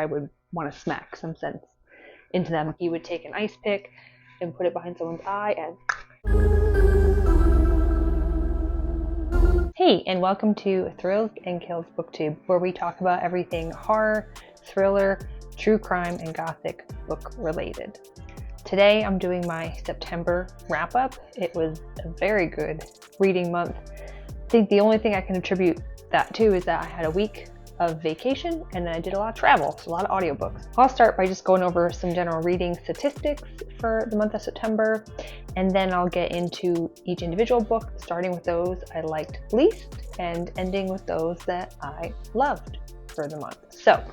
I would want to smack some sense into them. He would take an ice pick and put it behind someone's eye and... Hey, and welcome to Thrills and Kills Booktube, where we talk about everything horror, thriller, true crime, and gothic book related. Today I'm doing my September wrap up. It was a very good reading month. I think the only thing I can attribute that to is that I had a week of vacation and then I did a lot of travel, so a lot of audiobooks. I'll start by just going over some general reading statistics for the month of September, and then I'll get into each individual book, starting with those I liked least and ending with those that I loved for the month. So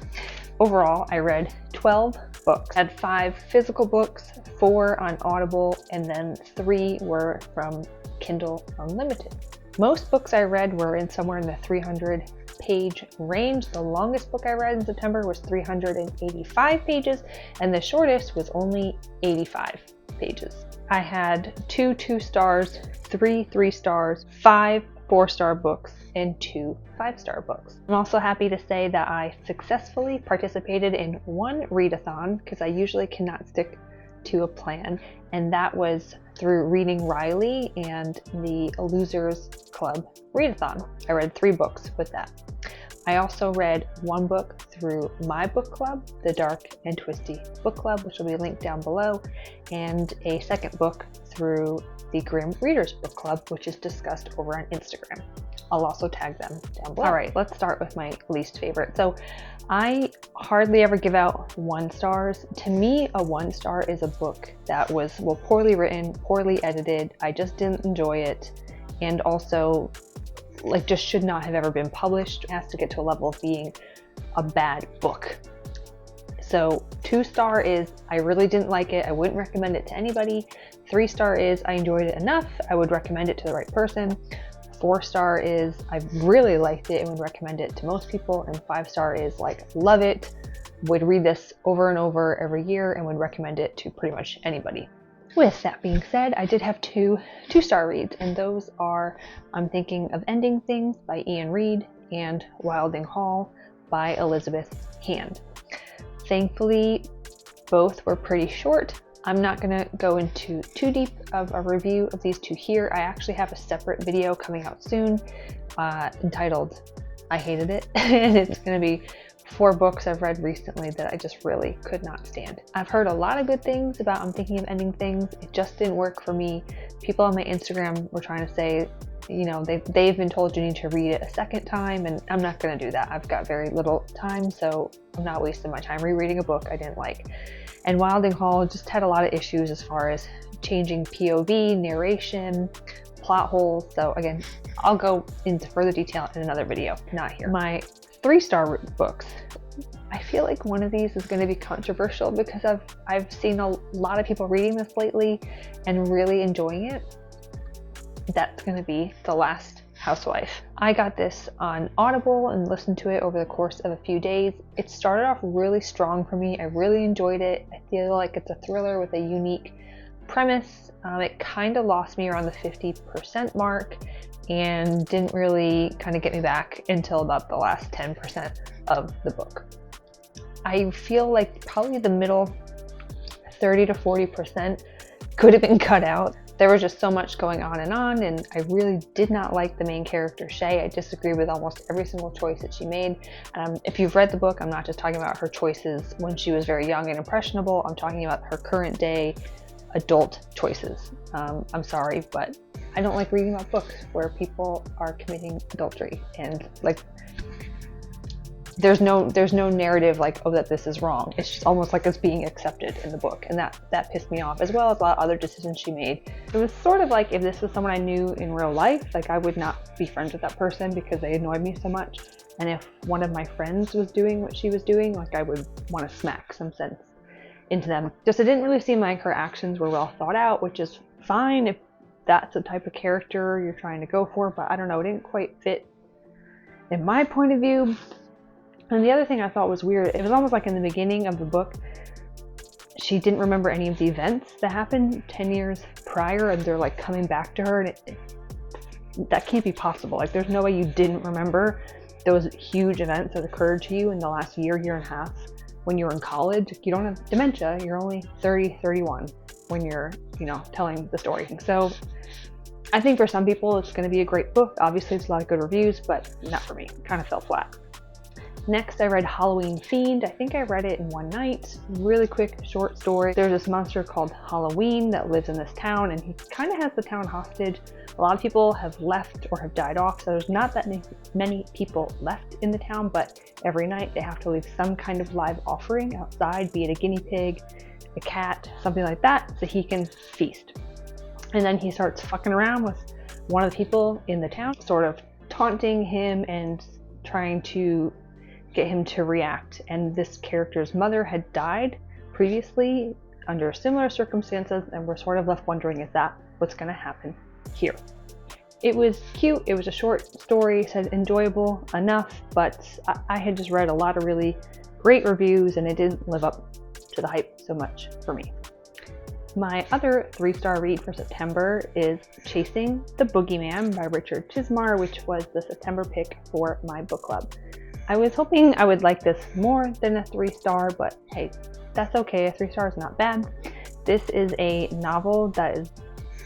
overall, I read 12 books. I had 5 physical books, 4 on Audible, and then 3 were from Kindle Unlimited. Most books I read were somewhere in the 300-page range. The longest book I read in September was 385 pages, and the shortest was only 85 pages. I had 2 2-stars, 3 3-stars, 5 4-star books, and 2 5-star books. I'm also happy to say that I successfully participated in 1 readathon, because I usually cannot stick to a plan, and that was through Reading Riley and the Losers Club readathon. I read 3 books with that. I also read 1 book through my book club, the Dark and Twisty book club, which will be linked down below, and a second book through the Grim Readers book club, which is discussed over on Instagram. I'll also tag them down below. All right, let's start with my least favorite. So I hardly ever give out 1 stars. To me, a 1 star is a book that was, well, poorly written, poorly edited. I just didn't enjoy it. And also, like, just should not have ever been published. It has to get to a level of being a bad book. So 2-star is, I really didn't like it. I wouldn't recommend it to anybody. 3-star is, I enjoyed it enough. I would recommend it to the right person. 4-star is, I really liked it and would recommend it to most people. And 5-star is like, love it, would read this over and over every year and would recommend it to pretty much anybody. With that being said, I did have 2 2-star reads, and those are I'm Thinking of Ending Things by Ian Reid and Wilding Hall by Elizabeth Hand. Thankfully, both were pretty short. I'm not going to go into too deep of a review of these 2 here. I actually have a separate video coming out soon entitled I Hated It, and it's going to be 4 books I've read recently that I just really could not stand. I've heard a lot of good things about I'm Thinking of Ending Things. It just didn't work for me. People on my Instagram were trying to say, you know, they've been told you need to read it a second time, and I'm not going to do that. I've got very little time, so I'm not wasting my time rereading a book I didn't like. And Wilding Hall just had a lot of issues as far as changing POV, narration, plot holes. So again, I'll go into further detail in another video, not here. My 3-star books. I feel like one of these is going to be controversial because I've seen a lot of people reading this lately and really enjoying it. That's going to be The Last Housewife. I got this on Audible and listened to it over the course of a few days. It started off really strong for me. I really enjoyed it. I feel like it's a thriller with a unique premise. It kind of lost me around the 50% mark and didn't really kind of get me back until about the last 10% of the book. I feel like probably the middle 30 to 40% could have been cut out. There was just so much going on, and I really did not like the main character, Shay. I disagree with almost every single choice that she made. If you've read the book, I'm not just talking about her choices when she was very young and impressionable. I'm talking about her current day adult choices. I'm sorry, but I don't like reading about books where people are committing adultery and like there's no narrative like, oh, that this is wrong. It's just almost like it's being accepted in the book, and that pissed me off, as well as a lot of other decisions she made. It was sort of like if this was someone I knew in real life, like I would not be friends with that person because they annoyed me so much. And if one of my friends was doing what she was doing, like I would want to smack some sense into them. Just it didn't really seem like her actions were well thought out, which is fine if that's the type of character you're trying to go for, but I don't know, it didn't quite fit in my point of view. And the other thing I thought was weird, it was almost like in the beginning of the book, she didn't remember any of the events that happened 10 years prior, and they're like coming back to her, and that can't be possible. Like there's no way you didn't remember those huge events that occurred to you in the last year and a half when you're in college. You don't have dementia, you're only 30, 31 when you're, telling the story. So I think for some people it's going to be a great book. Obviously, it's a lot of good reviews, but not for me. It kind of fell flat. Next, I read Halloween Fiend. I think I read it in one night. Really quick, short story. There's this monster called Halloween that lives in this town, and he kind of has the town hostage. A lot of people have left or have died off, so there's not that many people left in the town, but every night they have to leave some kind of live offering outside, be it a guinea pig, a cat, something like that, so he can feast. And then he starts fucking around with one of the people in the town, sort of taunting him and trying to get him to react. And this character's mother had died previously under similar circumstances, and we're sort of left wondering, is that what's going to happen here? It was cute. It was a short story, said enjoyable enough, but I had just read a lot of really great reviews and it didn't live up to the hype so much for me. My other 3-star read for September is Chasing the Boogeyman by Richard Chismar, which was the September pick for my book club. I was hoping I would like this more than a 3-star, but hey, that's okay. A 3-star is not bad. This is a novel that is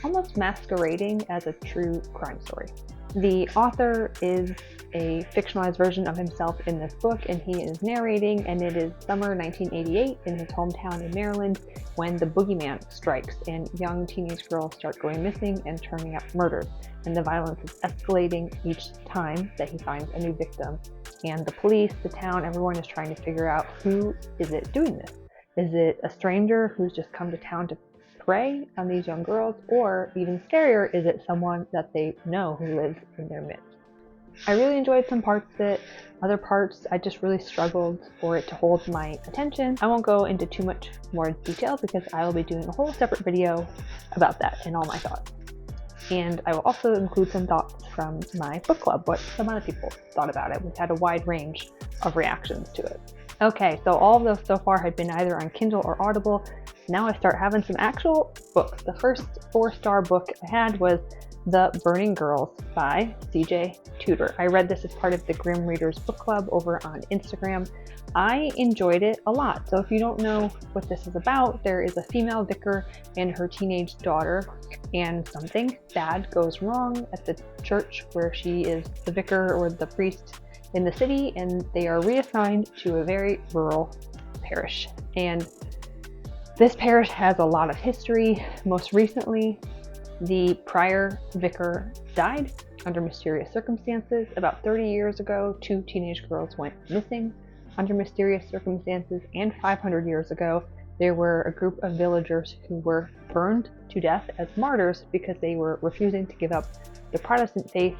almost masquerading as a true crime story. The author is a fictionalized version of himself in this book, and he is narrating, and it is summer 1988 in his hometown in Maryland when the boogeyman strikes and young teenage girls start going missing and turning up murders. And the violence is escalating each time that he finds a new victim. And the police, the town, everyone is trying to figure out who is it doing this. Is it a stranger who's just come to town to prey on these young girls? Or even scarier, is it someone that they know who lives in their midst? I really enjoyed some parts of it. Other parts, I just really struggled for it to hold my attention. I won't go into too much more detail because I will be doing a whole separate video about that and all my thoughts. And I will also include some thoughts from my book club, what some other people thought about it. We've had a wide range of reactions to it. Okay, so all of those so far had been either on Kindle or Audible. Now I start having some actual books. The first 4-star book I had was The Burning Girls by CJ Tudor. I read this as part of the Grim Readers Book Club over on Instagram. I enjoyed it a lot. So if you don't know what this is about, there is a female vicar and her teenage daughter, and something bad goes wrong at the church where she is the vicar or the priest in the city, and they are reassigned to a very rural parish. And this parish has a lot of history. Most recently, the prior vicar died under mysterious circumstances. About 30 years ago, 2 teenage girls went missing under mysterious circumstances, and 500 years ago, there were a group of villagers who were burned to death as martyrs because they were refusing to give up the Protestant faith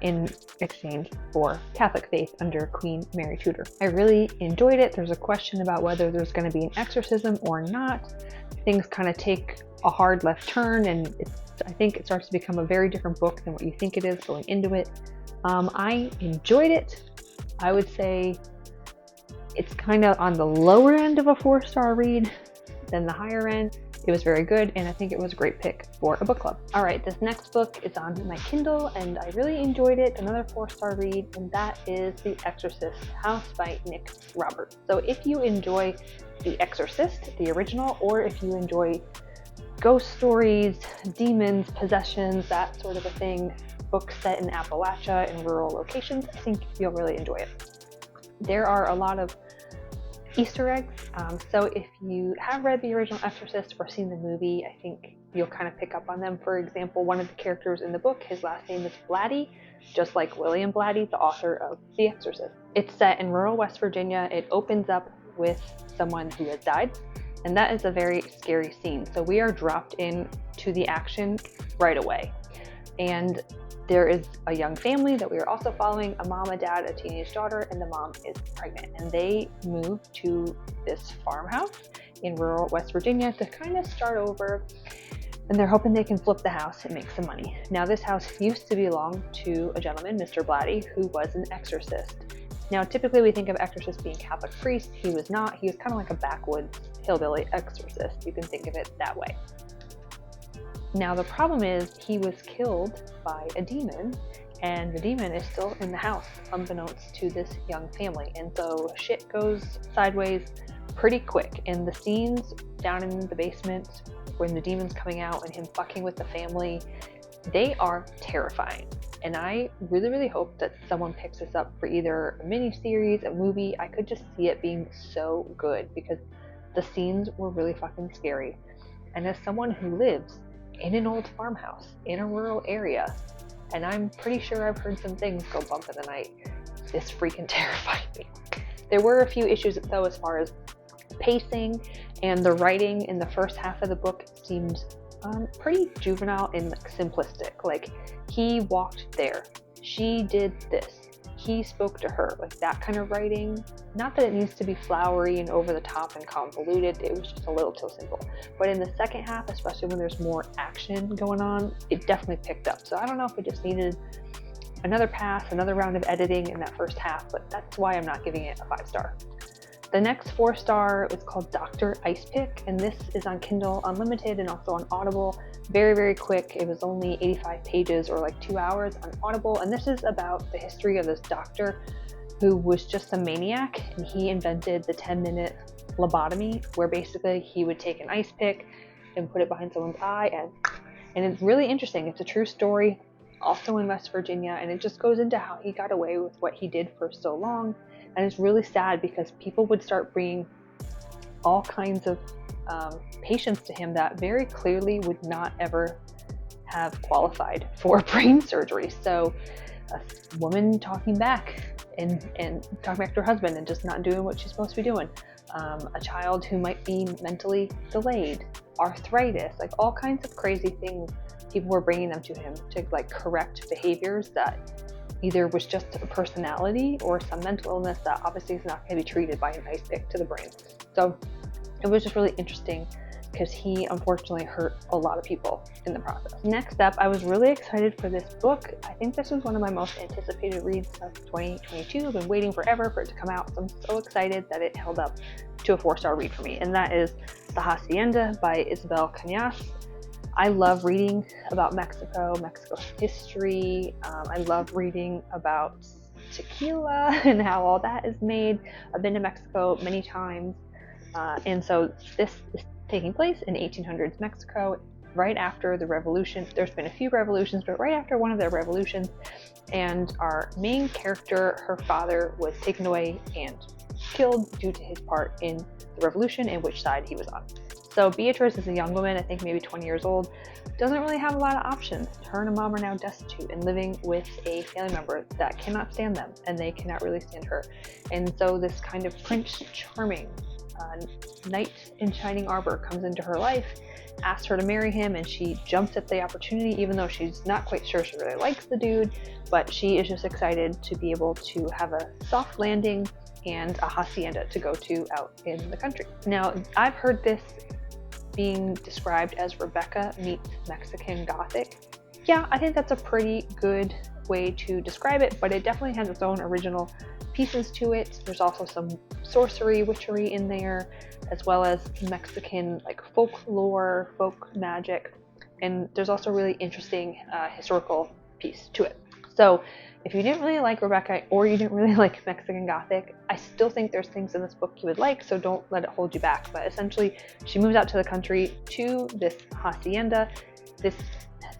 in exchange for Catholic faith under Queen Mary Tudor. I really enjoyed it. There's a question about whether there's going to be an exorcism or not. Things kind of take a hard left turn, and I think it starts to become a very different book than what you think it is going into it. I enjoyed it. I would say it's kind of on the lower end of a 4-star read than the higher end. It was very good, and I think it was a great pick for a book club. All right, this next book is on my Kindle, and I really enjoyed it. Another 4-star read, and that is The Exorcist House by Nick Roberts. So if you enjoy The Exorcist, the original, or if you enjoy ghost stories, demons, possessions, that sort of a thing, books set in Appalachia and rural locations, I think you'll really enjoy it. There are a lot of Easter eggs, so if you have read the original Exorcist or seen the movie, I think you'll kind of pick up on them. For example, one of the characters in the book, his last name is Blatty, just like William Blatty, the author of The Exorcist. It's set in rural West Virginia. It opens up with someone who has died, and that is a very scary scene. So we are dropped in to the action right away. And there is a young family that we are also following, a mom, a dad, a teenage daughter, and the mom is pregnant. And they move to this farmhouse in rural West Virginia to kind of start over. And they're hoping they can flip the house and make some money. Now, this house used to belong to a gentleman, Mr. Blatty, who was an exorcist. Now, typically we think of exorcists being Catholic priests. He was not. He was kind of like a backwoods hillbilly exorcist. You can think of it that way. Now, the problem is he was killed by a demon, and the demon is still in the house, unbeknownst to this young family. And so shit goes sideways pretty quick. And the scenes down in the basement when the demon's coming out and him fucking with the family, they are terrifying. And I really, really hope that someone picks this up for either a mini-series, a movie. I could just see it being so good because the scenes were really fucking scary. And as someone who lives in an old farmhouse in a rural area, and I'm pretty sure I've heard some things go bump in the night, this freaking terrified me. There were a few issues though as far as pacing, and the writing in the first half of the book seemed pretty juvenile and like simplistic. Like, he walked there, she did this, he spoke to her, like that kind of writing. Not that it needs to be flowery and over the top and convoluted, it was just a little too simple. But in the second half, especially when there's more action going on, it definitely picked up. So I don't know if it just needed another pass, another round of editing in that first half, but that's why I'm not giving it a 5-star. The next 4-star is called Dr. Ice Pick, and this is on Kindle Unlimited and also on Audible. Very, very quick. It was only 85 pages or like 2 hours on Audible, and this is about the history of this doctor who was just a maniac, and he invented the 10-minute lobotomy, where basically he would take an ice pick and put it behind someone's eye, and it's really interesting. It's a true story, also in West Virginia, and it just goes into how he got away with what he did for so long. And it's really sad because people would start bringing all kinds of patients to him that very clearly would not ever have qualified for brain surgery. So a woman talking back and talking back to her husband and just not doing what she's supposed to be doing. A child who might be mentally delayed, arthritis, like all kinds of crazy things. People were bringing them to him to like correct behaviors that either was just a personality or some mental illness that obviously is not going to be treated by an ice pick to the brain. So it was just really interesting because he unfortunately hurt a lot of people in the process. Next up, I was really excited for this book. I think this was one of my most anticipated reads of 2022. I've been waiting forever for it to come out, so I'm so excited that it held up to a 4-star read for me, and that is The Hacienda by Isabel Cañas. I love reading about Mexico's history. I love reading about tequila and how all that is made. I've been to Mexico many times. And so this is taking place in 1800s Mexico, right after the revolution. There's been a few revolutions, but right after one of the revolutions. And our main character, her father, was taken away and killed due to his part in the revolution and which side he was on. So Beatrice is a young woman, I think maybe 20 years old, doesn't really have a lot of options. Her and her mom are now destitute and living with a family member that cannot stand them, and they cannot really stand her. And so this kind of Prince Charming, knight in shining armor, comes into her life, asks her to marry him, and she jumps at the opportunity, even though she's not quite sure she really likes the dude, but she is just excited to be able to have a soft landing and a hacienda to go to out in the country. Now, I've heard this being described as Rebecca meets Mexican Gothic. Yeah, I think that's a pretty good way to describe it, but it definitely has its own original pieces to it. There's also some sorcery, witchery in there, as well as Mexican like folklore, folk magic, and there's also a really interesting historical piece to it. So if you didn't really like Rebecca or you didn't really like Mexican Gothic, I still think there's things in this book you would like, so don't let it hold you back. But essentially, she moves out to the country to this hacienda. This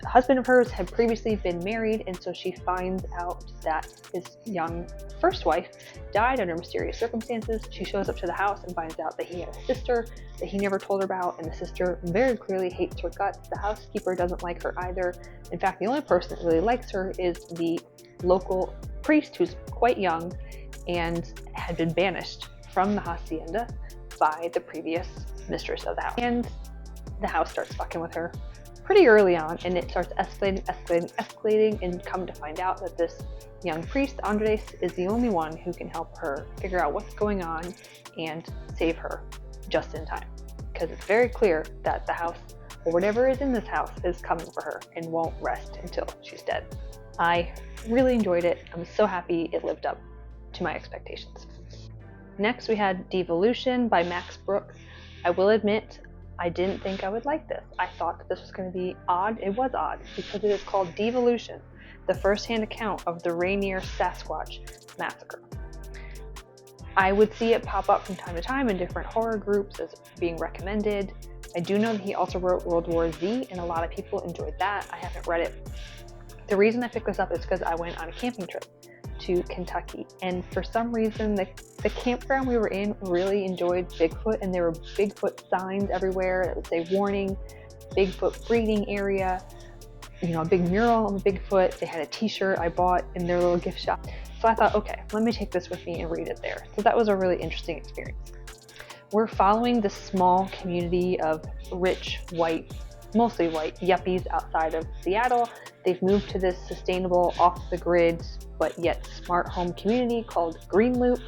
husband of hers had previously been married, and so she finds out that his young first wife died under mysterious circumstances. She shows up to the house and finds out that he had a sister that he never told her about, and the sister very clearly hates her guts. The housekeeper doesn't like her either. In fact, the only person that really likes her is the local priest, who's quite young and had been banished from the hacienda by the previous mistress of the house. And the house starts fucking with her pretty early on, and it starts escalating, and come to find out that this young priest, Andres, is the only one who can help her figure out what's going on and save her just in time. Because it's very clear that the house, or whatever is in this house, is coming for her and won't rest until she's dead. I really enjoyed it. I'm so happy it lived up to my expectations. Next, we had Devolution by Max Brooks. I will admit, I didn't think I would like this. I thought that this was going to be odd. It was odd because it is called Devolution. the first-hand account of the Rainier Sasquatch Massacre. I would see it pop up from time to time in different horror groups as being recommended. I do know that he also wrote World War Z, and a lot of people enjoyed that. I haven't read it. The reason I picked this up is because I went on a camping trip to Kentucky, and for some reason the campground we were in really enjoyed Bigfoot, and there were Bigfoot signs everywhere that would say warning, Bigfoot breeding area, you know, a big mural of a Bigfoot. They had a t-shirt I bought in their little gift shop. So I thought, okay, let me take this with me and read it there. So that was a really interesting experience. We're following this small community of rich, white, mostly white yuppies outside of Seattle. They've moved to this sustainable, off-the-grid, but yet smart home community called Green Loop.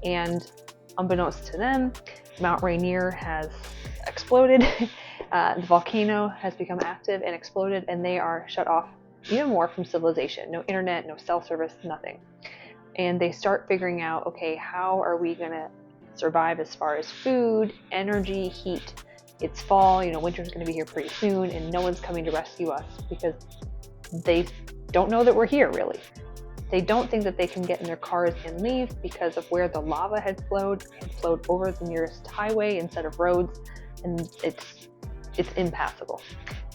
And unbeknownst to them, Mount Rainier has exploded. The volcano has become active and exploded, and they are shut off even more from civilization. No internet, no cell service, nothing. And they start figuring out, okay, how are we going to survive as far as food, energy, heat? It's fall, you know, winter's going to be here pretty soon, and no one's coming to rescue us because they don't know that we're here, really. They don't think that they can get in their cars and leave because of where the lava had flowed over the nearest highway instead of roads, and it's impassable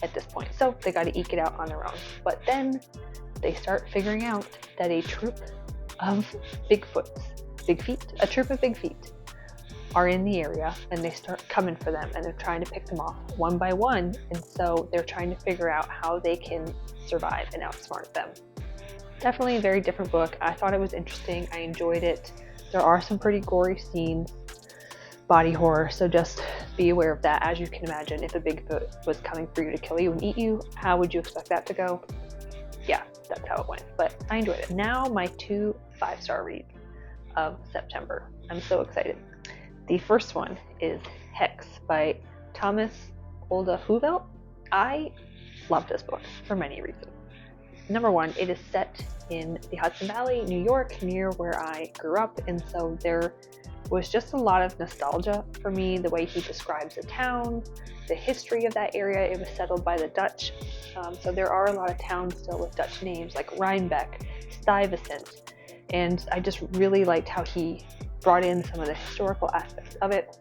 at this point. So they got to eke it out on their own. But then they start figuring out that a troop of big feet are in the area, and they start coming for them, and they're trying to pick them off one by one. And so they're trying to figure out how they can survive and outsmart them. Definitely a very different book. I thought it was interesting. I enjoyed it. There are some pretty gory scenes, body horror, so just be aware of that. As you can imagine, if a Bigfoot was coming for you to kill you and eat you, how would you expect that to go? Yeah, that's how it went, but I enjoyed it. Now my 2 5-star reads of September. I'm so excited. The first one is Hex by Thomas Oldehuvelt. I love this book for many reasons. Number one, it is set in the Hudson Valley, New York, near where I grew up, and so there was just a lot of nostalgia for me, the way he describes the town, the history of that area. It was settled by the Dutch, so there are a lot of towns still with Dutch names like Rhinebeck, Stuyvesant, and I just really liked how he brought in some of the historical aspects of it.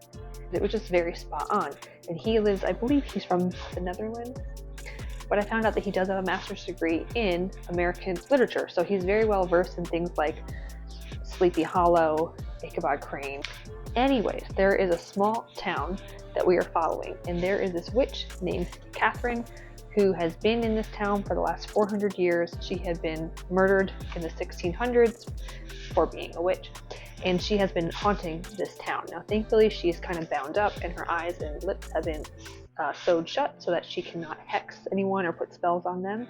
It was just very spot on. And he lives, I believe he's from the Netherlands, but I found out that he does have a master's degree in American literature, so he's very well versed in things like Sleepy Hollow, Ichabod Crane. Anyways, there is a small town that we are following, and there is this witch named Catherine who has been in this town for the last 400 years. She had been murdered in the 1600s for being a witch, and she has been haunting this town. Now, thankfully, she's kind of bound up, and her eyes and lips have been sewed shut so that she cannot hex anyone or put spells on them,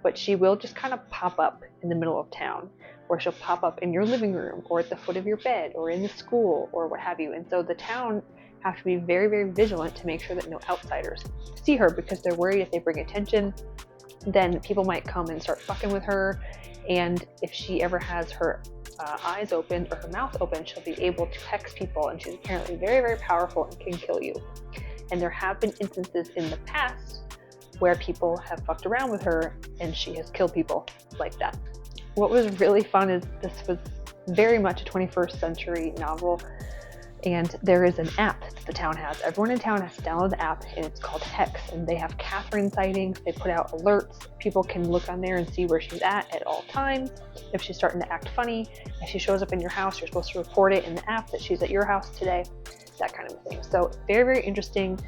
but she will just kind of pop up in the middle of town, or she'll pop up in your living room or at the foot of your bed or in the school or what have you. And so the town have to be very, very vigilant to make sure that no outsiders see her, because they're worried if they bring attention, then people might come and start fucking with her. And if she ever has her eyes open or her mouth open, she'll be able to hex people, and she's apparently very, very powerful and can kill you. And there have been instances in the past where people have fucked around with her and she has killed people like that. What was really fun is this was very much a 21st century novel, and there is an app that the town has. Everyone in town has to download the app, and it's called Hex, and they have Catherine sightings. They put out alerts. People can look on there and see where she's at all times. If she's starting to act funny, if she shows up in your house, you're supposed to report it in the app that she's at your house today, that kind of thing. So very, very interesting.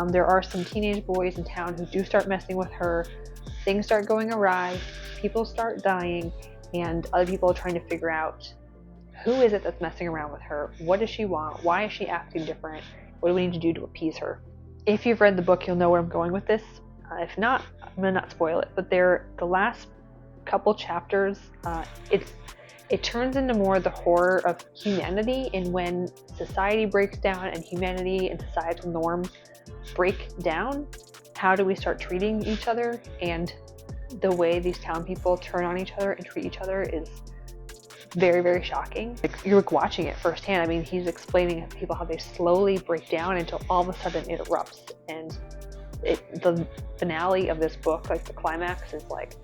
There are some teenage boys in town who do start messing with her. Things start going awry. People start dying, and other people are trying to figure out who is it that's messing around with her? What does she want? Why is she acting different? What do we need to do to appease her? If you've read the book, you'll know where I'm going with this. If not, I'm going to not spoil it. But the last couple chapters, it turns into more the horror of humanity, and when society breaks down and humanity and societal norms break down, how do we start treating each other? And the way these town people turn on each other and treat each other is very, very shocking. Like, you're watching it firsthand. I mean, he's explaining to people how they slowly break down until all of a sudden it erupts. And the finale of this book, like the climax, is like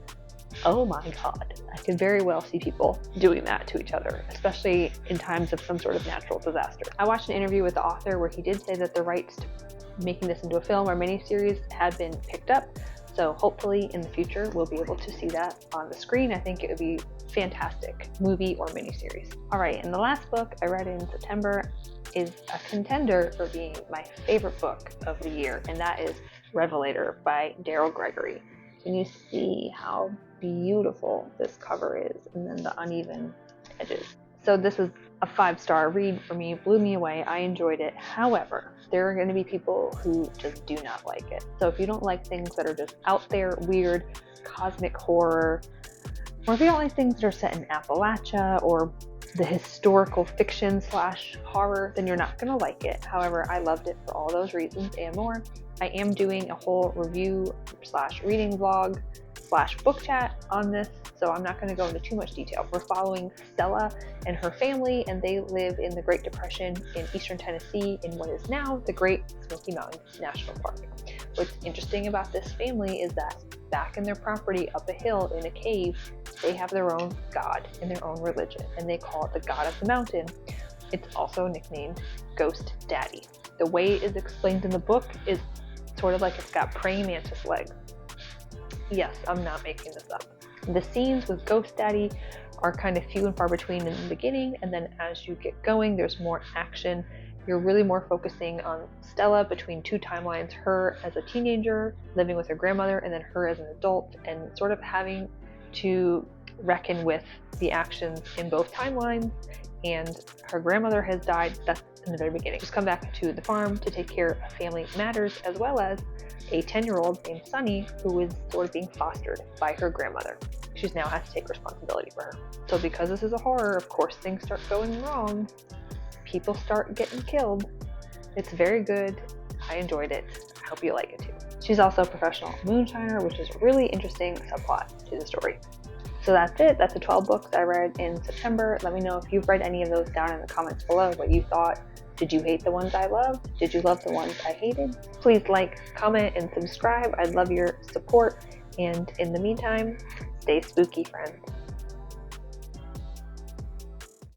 Oh my God. I could very well see people doing that to each other, especially in times of some sort of natural disaster. I watched an interview with the author where he did say that the rights to making this into a film or miniseries had been picked up. So hopefully in the future, we'll be able to see that on the screen. I think it would be fantastic movie or miniseries. All right, and the last book I read in September is a contender for being my favorite book of the year, and that is Revelator by Daryl Gregory. Can you see how beautiful this cover is, and then the uneven edges? So this is a 5-star read for me, blew me away. I enjoyed it. However, there are going to be people who just do not like it. So if you don't like things that are just out there, weird, cosmic horror, or if you don't like things that are set in Appalachia or the historical fiction / horror, then you're not going to like it. However, I loved it for all those reasons and more. I am doing a whole review / reading vlog / book chat on this, so I'm not going to go into too much detail. We're following Stella and her family, and they live in the Great Depression in eastern Tennessee in what is now the Great Smoky Mountains National Park. What's interesting about this family is that back in their property up a hill in a cave, they have their own god and their own religion, and they call it the God of the Mountain. It's also nicknamed Ghost Daddy. The way it is explained in the book is sort of like it's got praying mantis legs. Yes, I'm not making this up. The scenes with Ghost Daddy are kind of few and far between in the beginning, and then as you get going, there's more action. You're really more focusing on Stella between two timelines, her as a teenager living with her grandmother, and then her as an adult, and sort of having to reckon with the actions in both timelines. And her grandmother has died. That's in the very beginning. She's come back to the farm to take care of family matters, as well as a 10-year-old named Sunny, who is sort of being fostered by her grandmother. She now has to take responsibility for her. So because this is a horror, of course things start going wrong. People start getting killed. It's very good. I enjoyed it. I hope you like it too. She's also a professional moonshiner, which is a really interesting subplot to the story. So that's it. That's the 12 books I read in September. Let me know if you've read any of those down in the comments below, what you thought. Did you hate the ones I loved? Did you love the ones I hated? Please like, comment, and subscribe. I'd love your support. And in the meantime, stay spooky, friends.